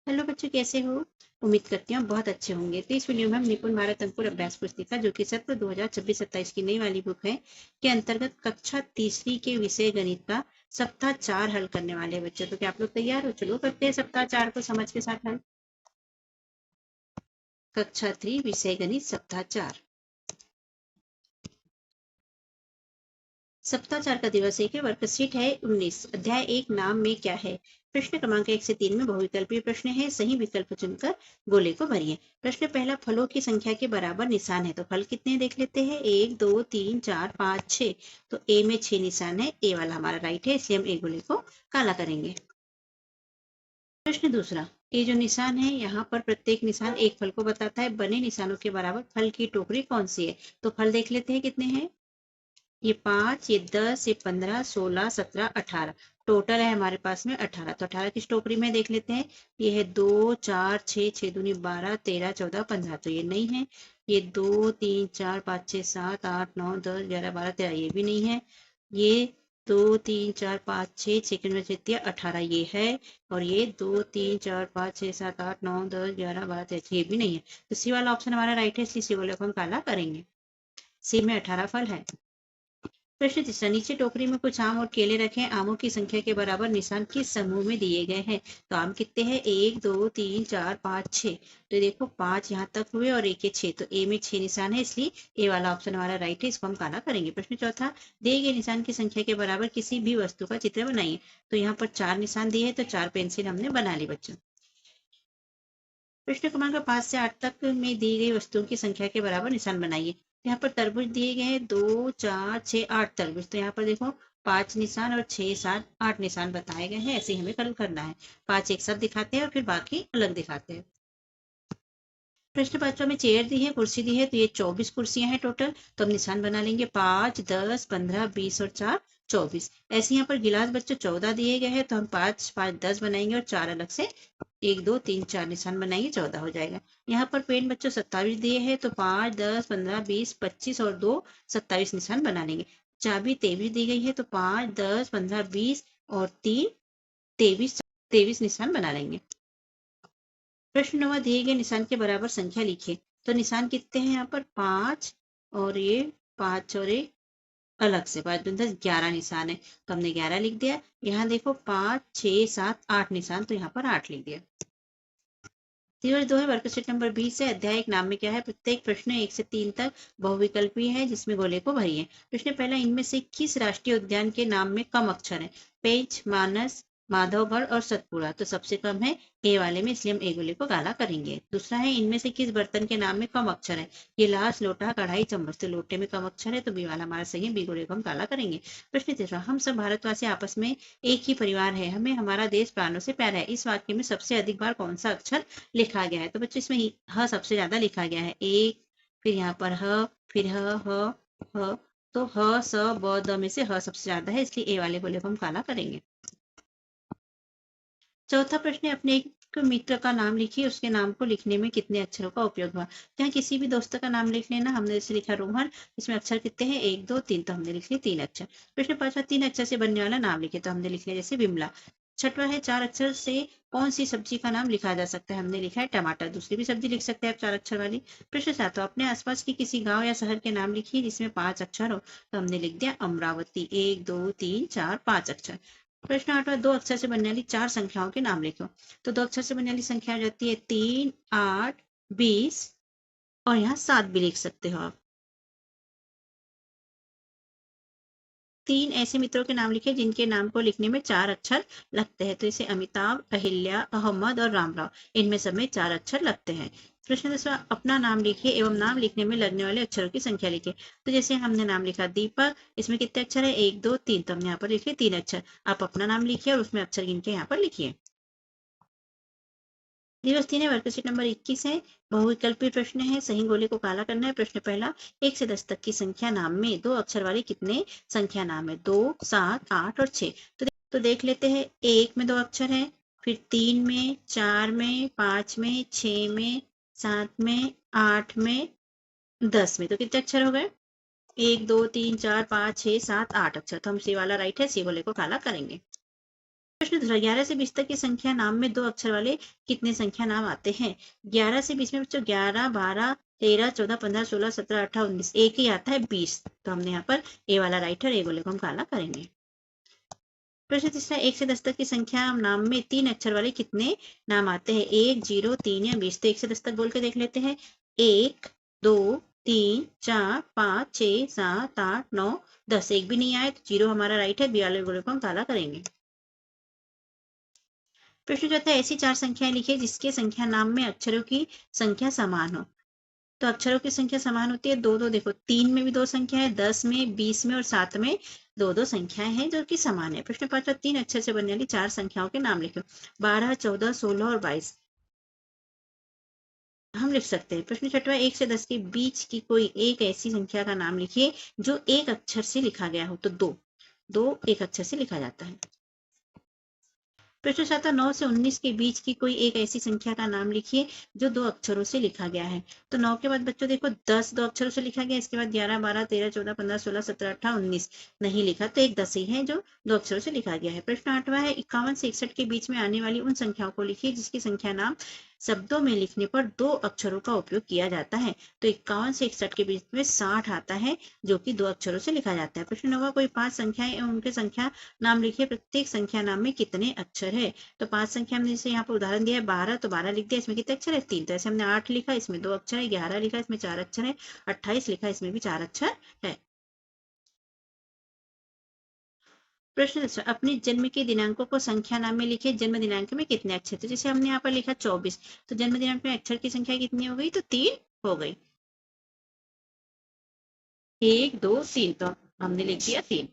Hello बच्चों, कैसे हो? उम्मीद करती हूँ बहुत अच्छे होंगे। तो इस वीडियो में हम निपुण भारत अंकुर अभ्यास पुस्तिका, जो कि सत्र 2026-27 की नई वाली बुक है, के अंतर्गत कक्षा तीसरी के विषय गणित का सप्ताह 4 हल करने वाले हैं बच्चों। तो क्या आप लोग तैयार हो? चलो करते हैं सप्ताह 4 को समझ के साथ हल। कक्षा 3 विषय गणित सप्ताह 4। सप्ताह 4 का दिवस 1 है। वर्कशीट है 19। अध्याय 1 नाम में क्या है। प्रश्न क्रमांक 1 से 3 में बहुविकल्पीय प्रश्न है। सही विकल्प चुनकर गोले को भरिए। प्रश्न पहला, फलों की संख्या के बराबर निशान है। तो फल कितने हैं देख लेते हैं। 1 2 3 4 5 6। तो ए में 6 निशान है। ए वाला हमारा राइट है, इसलिए हम ए गोले को काला करेंगे। प्रश्न दूसरा, ये जो निशान है यहाँ पर प्रत्येक निशान एक फल को बताता है। बने निशानों के बराबर फल की टोकरी कौन सी है। तो फल देख लेते हैं कितने हैं। ये 5, ये 10, ये 15, 16, 17, 18। टोटल है हमारे पास में 18। तो 18 किस टोकरी में देख लेते हैं। ये है 2 4 6 6 दूनी 12 13 14 15। तो ये नहीं है। ये 2 3 4 5 6 7 8 9 10 11 12 13। ये भी नहीं है। ये 2 3 4 5 6 सेकंड में से 18 ये है। और ये 2 3 4 5 6 7 8 9 10 11 12 13। ये भी नहीं है। तो सी वाला ऑप्शन हमारा राइट है, इसलिए सी वाले को हम काला करेंगे। सी में 18 फल है। प्रश्न तीसरा, नीचे टोकरी में कुछ आम और केले रखे हैं। आमों की संख्या के बराबर निशान किस समूह में दिए गए हैं। तो आम कितने हैं। 1 2 3 4 5 6। तो देखो 5 यहाँ तक हुए और एक 6। तो ए में 6 निशान है, इसलिए ए वाला ऑप्शन हमारा राइट है, इसको हम काला करेंगे। प्रश्न चौथा, दिए गए निशान की संख्या के बराबर किसी भी वस्तु का चित्र बनाइए। तो यहाँ पर 4 निशान दिए हैं, तो 4 पेंसिल हमने बना ली बच्चों। प्रश्न क्रमांक 5 से 8 तक में दी गई वस्तुओं की संख्या के बराबर निशान बनाइए। यहाँ पर तरबूज दिए गए हैं 2 4 6 8 तरबूज। तो यहाँ पर देखो 5 निशान और 6 7 8 निशान बताए गए हैं। ऐसे ही हमें हल करना है। 5 एक साथ दिखाते हैं और फिर बाकी अलग दिखाते हैं। प्रश्न 5वां में चेयर दी है, कुर्सी दी है। तो ये 24 कुर्सियां हैं टोटल। तो हम निशान बना लेंगे 5 10 15 20 और 4 24। ऐसे यहाँ पर गिलास बच्चों 14 दिए गए हैं, तो हम 5 5 10 बनाएंगे और 4 अलग से 1 2 3 4 निशान बनाएंगे, 14 हो जाएगा। यहाँ पर पेन बच्चों 27 दिए हैं, तो 5 10 15 20 25 और 2 27 निशान बना लेंगे। चाबी 23 दी गई है, तो 5 10 15 20 और 3 23 23 निशान बना लेंगे। प्रश्न 9, दिए गए निशान के बराबर संख्या लिखिए। तो निशान कितने हैं यहाँ पर 5 और ये 5 और एक अलग से 5 10 11 निशान है, तो हमने 11 लिख दिया। यहाँ देखो 5 6 7 8 निशान, तो यहाँ पर 8 लिख दिया। दिवस 2 है। वर्कशीट नंबर 20 है। अध्याय 1 नाम में क्या है। प्रत्येक प्रश्न 1 से 3 तक बहुविकल्पीय है, जिसमें गोले को भरिए। प्रश्न पहला, इनमें से किस राष्ट्रीय उद्यान के नाम में कम अक्षर है। पेंच, मानस, माधवगढ़ और सतपुड़ा। तो सबसे कम है ए वाले में, इसलिए हम ए गोले को काला करेंगे। दूसरा है, इनमें से किस बर्तन के नाम में कम अक्षर है। गिलास, लोटा, कढ़ाई, चम्मच। तो लोटे में कम अक्षर है, तो बी वाला हमारा सही है, बी गोले को हम काला करेंगे। प्रश्न तीसरा, हम सब भारतवासी आपस में एक ही परिवार है, हमें हमारा देश प्राणों से प्यारा है। इस वाक्य में सबसे अधिक बार कौन सा अक्षर लिखा गया है। तो बच्चों इसमें ह सबसे ज्यादा लिखा गया है, एक, फिर यहाँ पर ह, फिर ह। तो ह स ब द में से ह सबसे ज्यादा है, इसलिए ए वाले गोले को हम काला करेंगे। चौथा प्रश्न है, अपने एक मित्र का नाम लिखिए, उसके नाम को लिखने में कितने अक्षरों का उपयोग हुआ। यहाँ किसी भी दोस्त का नाम लिख लेना। हमने जैसे लिखा रोहन, इसमें अक्षर कितने हैं 1 2 3, तो हमने लिख लिया 3 अक्षर। प्रश्न 5, 3 अक्षर से बनने वाला नाम लिखे। तो हमने लिख लिया जैसे विमला। छठवा है, 4 अक्षर से कौन सी सब्जी का नाम लिखा जा सकता है। हमने लिखा है टमाटर। दूसरी भी सब्जी लिख सकते हैं आप 4 अक्षर वाली। प्रश्न 7, अपने आसपास की किसी गांव या शहर के नाम लिखिए जिसमें 5 अक्षर हो। तो हमने लिख दिया अमरावती। 1 2 3 4 5 अक्षर। प्रश्न 8, 2 अक्षर से बनने वाली 4 संख्याओं के नाम लिखो। तो 2 अक्षर से बनने वाली संख्या हो जाती है 3 8 20 और यहाँ 7 भी लिख सकते हो आप। 3 ऐसे मित्रों के नाम लिखे जिनके नाम को लिखने में 4 अक्षर लगते हैं। तो इसे अमिताभ, अहिल्या, अहमद और रामराव, इनमें सब में 4 अक्षर लगते हैं। प्रश्न 10, अपना नाम लिखिए एवं नाम लिखने में लगने वाले अक्षरों की संख्या लिखिए। तो जैसे हमने नाम लिखा दीपक, इसमें कितने अक्षर है 1 2 3, तो हमने यहाँ पर लिखे 3 अक्षर। आप अपना नाम लिखिए और उसमें अक्षर गिन के यहाँ पर लिखिए। दिवस 3 है। वर्कशीट नंबर 21 है। बहुविकल्पीय प्रश्न है, सही गोले को काला करना है। प्रश्न पहला, 1 से 10 तक की संख्या नाम में 2 अक्षर वाले कितने संख्या नाम है। 2 7 8 और 6। तो देख लेते हैं। 1 में 2 अक्षर है, फिर 3 में, 4 में, 5 में, 6 में, 7 में, 8 में, 10 में। तो कितने अक्षर हो गए। 1 2 3 4 5 6 7 8 अक्षर। तो हम सी वाला राइट है, सी गोले को काला करेंगे। प्रश्न दूसरा, 11 से 20 तक की संख्या नाम में 2 अक्षर वाले कितने संख्या नाम आते हैं? 11 से 20 में बच्चों 11, 12, 13, 14, 15, 16, 17, 18, 19, एक ही आता है 20। तो हमने यहाँ पर ए वाला राइट है और ए गोले को हम काला करेंगे। प्रश्न तीसरा, 1 से 10 तक की संख्या नाम में 3 अक्षर वाले कितने नाम आते हैं? 1, 0, 3 या 20। तो 1 से 10 तक बोल के देख लेते हैं। 1, 2, 3, 4, 5, 6, 7, 8, 9, 10। एक भी नहीं आए तो 0 हमारा राइट है, बी वाले गोले को हम काला करेंगे। प्रश्न चौथा, ऐसी 4 संख्याएं लिखिए जिसके संख्या नाम में अक्षरों की संख्या समान हो। तो अक्षरों की संख्या समान होती है दो दो। देखो 3 में भी 2 संख्या है, 10 में, 20 में और 7 में 2 संख्याएं हैं जो कि समान है। प्रश्न पांचवा, 3 अक्षर से बनने वाली 4 संख्याओं के नाम लिखो। 12, 14, 16 और 22 हम लिख सकते हैं। प्रश्न छठवा, 1 से 10 के बीच की कोई एक ऐसी संख्या का नाम लिखिए जो एक अक्षर से लिखा गया हो। तो दो एक अक्षर से लिखा जाता है। प्रश्न सातवां, 9 से 19 के बीच की कोई एक ऐसी संख्या का नाम लिखिए जो 2 अक्षरों से लिखा गया है। तो 9 के बाद बच्चों देखो 10 2 अक्षरों से लिखा गया, इसके बाद 11, 12, 13, 14, 15, 16, 17, 18, 19 नहीं लिखा, तो एक 10 ही है जो 2 अक्षरों से लिखा गया है। प्रश्न 8वां है, 51 से 61 के बीच में आने वाली उन संख्याओं को लिखिए जिसकी संख्या नाम शब्दों में लिखने पर 2 अक्षरों का उपयोग किया जाता है। तो 51 से 61 के बीच में 60 आता है जो कि 2 अक्षरों से लिखा जाता है। प्रश्न 9वां, कोई 5 संख्याएं एवं उनके संख्या नाम लिखिए, प्रत्येक संख्या नाम में कितने अक्षर है? तो 5 संख्या हमने जैसे यहाँ पर उदाहरण दिया है 12, तो 12 लिख दिया, इसमें कितने अक्षर है? 3। तो ऐसे हमने 8 लिखा, इसमें 2 अक्षर है। 11 लिखा, इसमें 4 अक्षर है। 28 लिखा, इसमें भी 4 अक्षर है। प्रश्न दूसरा, अपने जन्म के दिनांकों को संख्या नाम में लिखे। जन्म दिनांक में कितने अक्षर थे? जैसे हमने यहाँ पर लिखा 24, तो जन्म दिनांक में अक्षर की संख्या कितनी हो गई? तो 3 हो गई। 1, 2, 3, तो हमने लिख दिया 3।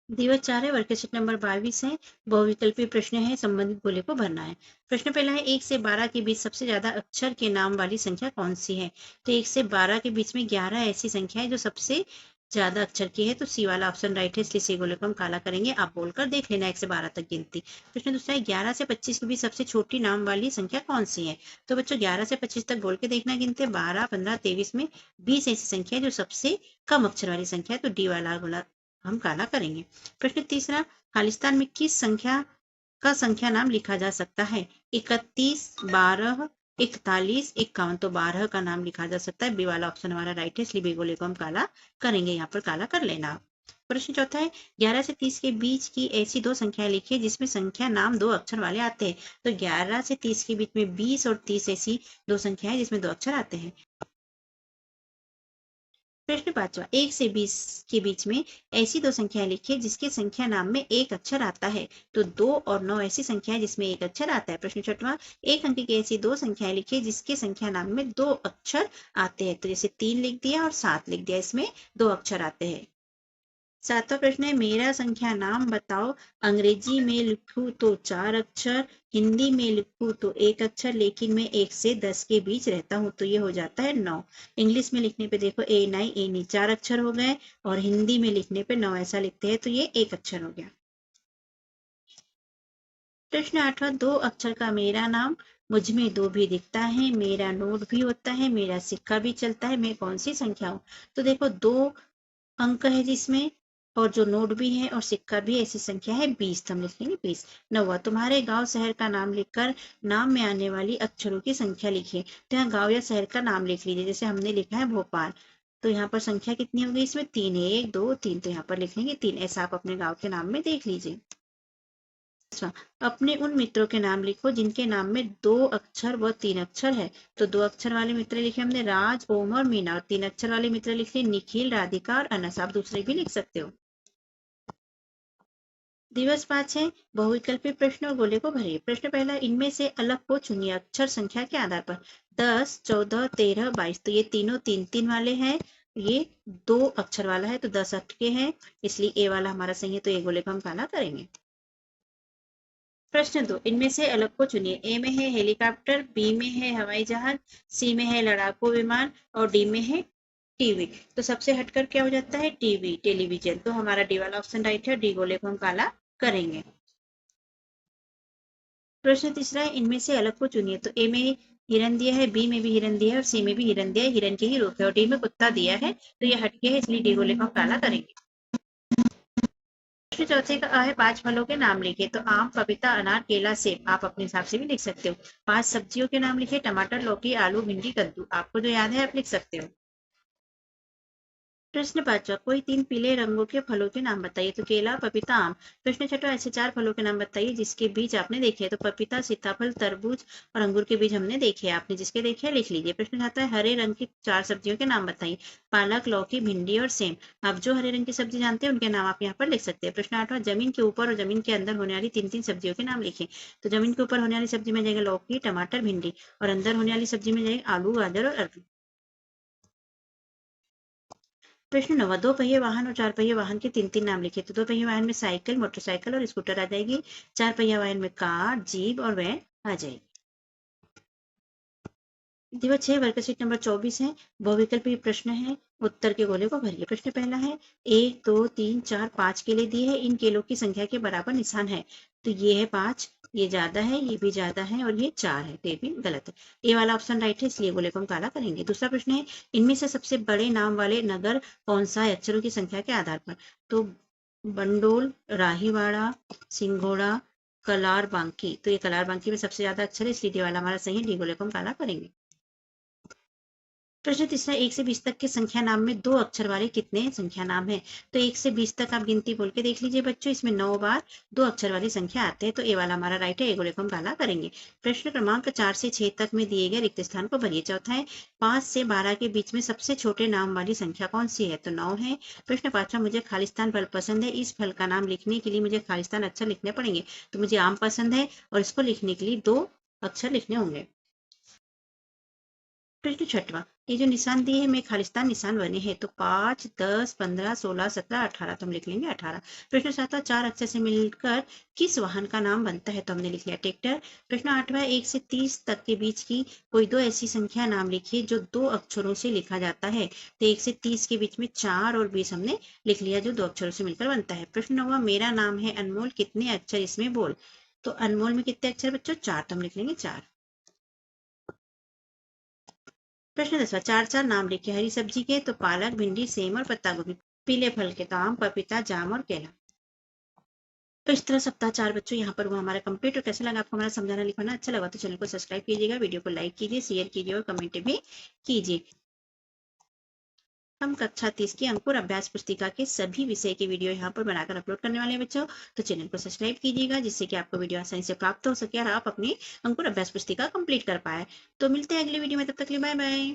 दिवस 4 है, वर्कशीट नंबर 22 है। बहुविकल्पीय प्रश्न है, संबंधित गोले को भरना है। प्रश्न पहला है, 1 से 12 के बीच सबसे ज्यादा अक्षर के नाम वाली संख्या कौन सी है? तो 1 से 12 के बीच में 11 ऐसी संख्या है जो सबसे ज्यादा अक्षर की है, तो सी वाला ऑप्शन राइट है, इसलिए सी गोले को हम काला करेंगे। आप बोलकर देख लेना 1 से 12 तक गिनती। प्रश्न दूसरा है, 11 से 25 के बीच सबसे छोटी नाम वाली संख्या कौन सी है? तो बच्चों 11 से 25 तक बोल के देखना गिनते। 12, 15, 23 में 20 ऐसी संख्या है जो सबसे कम अक्षर वाली संख्या है, तो डी वाला गोला हम काला करेंगे। प्रश्न तीसरा, खालिस्तान में किस संख्या का संख्या नाम लिखा जा सकता है? 31, 12, 41, 51। तो 12 का नाम लिखा जा सकता है, बी वाला ऑप्शन हमारा राइट है, इसलिए बी गोले को हम काला करेंगे। यहाँ पर काला कर लेना। प्रश्न चौथा है, 11 से 30 के बीच की ऐसी 2 संख्याएं लिखिए जिसमें संख्या नाम 2 अक्षर वाले आते हैं। तो 11 से 30 के बीच में 20 और 30 ऐसी 2 संख्याएं जिसमें 2 अक्षर आते हैं। प्रश्न पांचवा, 1 से 20 के बीच में ऐसी 2 संख्याएं लिखिए जिसके संख्या नाम में एक अक्षर आता है। तो 2 और 9 ऐसी संख्या है जिसमें एक अक्षर आता है। प्रश्न छठवां, एक अंक की ऐसी 2 संख्याएं लिखिए जिसके संख्या नाम में 2 अक्षर आते हैं। तो जैसे 3 लिख दिया और 7 लिख दिया, इसमें 2 अक्षर आते हैं। 7वां प्रश्न है, मेरा संख्या नाम बताओ। अंग्रेजी में लिखूं तो 4 अक्षर, हिंदी में लिखूं तो 1 अक्षर, लेकिन मैं 1 से 10 के बीच रहता हूं, तो ये हो जाता है 9। इंग्लिश में लिखने पे देखो ए नाई ए नी 4 अक्षर हो गए, और हिंदी में लिखने पे 9 ऐसा लिखते हैं, तो ये 1 अक्षर हो गया। प्रश्न 8वां, 2 अक्षर का मेरा नाम, मुझ में 2 भी दिखता है, मेरा नोट भी होता है, मेरा सिक्का भी चलता है, मैं कौन सी संख्या हूँ? तो देखो 2 अंक है जिसमें, और जो नोट भी है और सिक्का भी, ऐसी संख्या है 20, तो हम लिखेंगे 20। 9वां, तुम्हारे गांव शहर का नाम लिखकर नाम में आने वाली अक्षरों की संख्या लिखिए। तो यहाँ गांव या शहर का नाम लिख लीजिए, जैसे हमने लिखा है भोपाल, तो यहाँ पर संख्या कितनी हो गई? इसमें 3 है, 1, 2, 3, तो यहाँ पर लिखेंगे 3। ऐसा आप अपने गाँव के नाम में देख लीजिए। अच्छा, अपने उन मित्रों के नाम लिखो जिनके नाम में 2 अक्षर व 3 अक्षर है। तो 2 अक्षर वाले मित्र लिखे हमने राज, ओम और मीना, और 3 अक्षर वाले मित्र लिखे निखिल, राधिका और अनस। आप दूसरे भी लिख सकते हो। दिवस 5 है, बहुविकल्पी प्रश्न और गोले को भरिए। प्रश्न पहला, इनमें से अलग को चुनिए अक्षर संख्या के आधार पर। 10, 14, 13, 22। तो ये तीनों 3-3 वाले हैं, ये 2 अक्षर वाला है, तो 10 अटके हैं, इसलिए ए वाला हमारा सही है, तो ए गोले को हम काला करेंगे। प्रश्न 2, इनमें से अलग को चुनिए। ए में है हेलीकॉप्टर, बी में है हवाई जहाज, सी में है लड़ाकू विमान, और डी में है टीवी। तो सबसे हटकर क्या हो जाता है? TV, television. तो हमारा डी वाला ऑप्शन राइट है, डी गोले को हम काला करेंगे। प्रश्न तीसरा है, इनमें से अलग को चुनिए। तो ए में हिरन दिया है, बी में भी हिरन दिया है, और सी में भी हिरन दिया है, हिरन के ही रूप है, और डी में कुत्ता दिया है, तो ये हटके है, इसलिए डी गोले को हम काला करेंगे। प्रश्न चौथे का अ है 5 फलों के नाम लिखे। तो आम, पपीता, अनार, केला, सेब आप अपने हिसाब से भी लिख सकते हो। 5 सब्जियों के नाम लिखे, टमाटर, लौकी, आलू, भिंडी, कद्दू। आपको जो याद है आप लिख सकते हो। प्रश्न 5वां, कोई 3 पीले रंगों के फलों के नाम बताइए। तो केला, पपीता, आम। प्रश्न 6वां, ऐसे 4 फलों के नाम बताइए जिसके बीज आपने देखे हैं। तो पपीता, सीताफल, तरबूज और अंगूर के बीज हमने देखे हैं। आपने जिसके देखे हैं लिख लीजिए। प्रश्न 7 है, हरे रंग की 4 सब्जियों के नाम बताइए। पालक, लौकी, भिंडी और सेम। आप जो हरे रंग की सब्जी जानते हैं उनके नाम आप यहाँ पर लिख सकते हैं। प्रश्न 8वां, जमीन के ऊपर और जमीन के अंदर होने वाली 3-3 सब्जियों के नाम लिखें। तो जमीन के ऊपर होने वाली सब्जी में जाएगा लौकी, टमाटर, भिंडी और अंदर होने वाली सब्जी में जाएगा आलू, गाजर और अरबी। प्रश्न 9, दो पहिए वाहन और 4 पहिए वाहन के 3-3 नाम लिखे। तो 2 पहिए वाहन में साइकिल, मोटरसाइकिल और स्कूटर आ जाएगी। 4 पहिया वाहन में कार, जीप और वैन आ जाएगी। दिवस 6 वर्कशीट नंबर 24 है। बहुविकल्पीय प्रश्न है, उत्तर के गोले को भरिए। प्रश्न पहला है, 1 2 3 4 5 केले दिए हैं, इन केलों की संख्या के बराबर निशान है। तो ये है 5, ये ज्यादा है, ये भी ज्यादा है और ये 4 है, तो ये भी गलत है। ए वाला ऑप्शन राइट है, इसलिए गोले को हम काला करेंगे। दूसरा प्रश्न है, इनमें से सबसे बड़े नाम वाले नगर कौन सा है अक्षरों की संख्या के आधार पर। तो बंडोल, राहीवाड़ा, सिंघोड़ा, कलार बांकी। तो ये कलार बांकी में सबसे ज्यादा अक्षर है, इसलिए ये वाला हमारा सही है, डी गोले को हम काला करेंगे। प्रश्न तीसरा, 1 से 20 तक के संख्या नाम में 2 अक्षर वाले कितने संख्या नाम है। तो 1 से 20 तक आप गिनती बोल के देख लीजिए बच्चों, इसमें 9 बार 2 अक्षर वाली संख्या आते हैं, तो ए वाला हमारा राइट है, ए गोले को हम काला करेंगे। प्रश्न क्रमांक 4 से 6 तक में दिए गए रिक्त स्थान को भरिए। चौथा है, 5 से 12 के बीच में सबसे छोटे नाम वाली संख्या कौन सी है। तो 9 है। प्रश्न 5वां, मुझे खालिस्तान फल पसंद है, इस फल का नाम लिखने के लिए मुझे खालिस्तान अक्षर लिखने पड़ेंगे। तो मुझे आम पसंद है और इसको लिखने के लिए 2 अक्षर लिखने होंगे। प्रश्न 6वां, ये जो निशान दिए हैं में खालिस्तान निशान बने हैं। तो 5 10 15 16 17 18, तो हम लिख लेंगे 18। प्रश्न 7वां, 4 अक्षर से मिलकर किस वाहन का नाम बनता है। तो हमने लिख लिया ट्रैक्टर। प्रश्न 8वां, 1 से 30 तक के बीच की कोई 2 ऐसी संख्या नाम लिखिए जो 2 अक्षरों से लिखा जाता है। तो 1 से 30 के बीच में 4 और 20 हमने लिख लिया जो 2 अक्षरों से मिलकर बनता है। प्रश्न 9वां, मेरा नाम है अनमोल, कितने अक्षर इसमें बोल। तो अनमोल में कितने अक्षर बच्चों, 4, तो हम लिख लेंगे 4। प्रश्न 10वां, 4-4 नाम लिखे हरी सब्जी के। तो पालक, भिंडी, सेम और पत्ता गोभी। पीले फल के तो आम, पपीता, जाम और केला। तो इस तरह सप्ताह 4 बच्चों यहाँ पर वो हमारा कंप्लीट। और कैसा लगा आपको हमारा समझाना लिखवाना, अच्छा लगा तो चैनल को सब्सक्राइब कीजिएगा, वीडियो को लाइक कीजिए, शेयर कीजिए और कमेंट भी कीजिए। हम कक्षा 30 की अंकुर अभ्यास पुस्तिका के सभी विषय के वीडियो यहाँ पर बनाकर अपलोड करने वाले हैं बच्चों। तो चैनल को सब्सक्राइब कीजिएगा जिससे कि आपको वीडियो आसानी से प्राप्त हो सके और आप अपनी अंकुर अभ्यास पुस्तिका कंप्लीट कर पाए। तो मिलते हैं अगले वीडियो में, तब तक के लिए बाय बाय।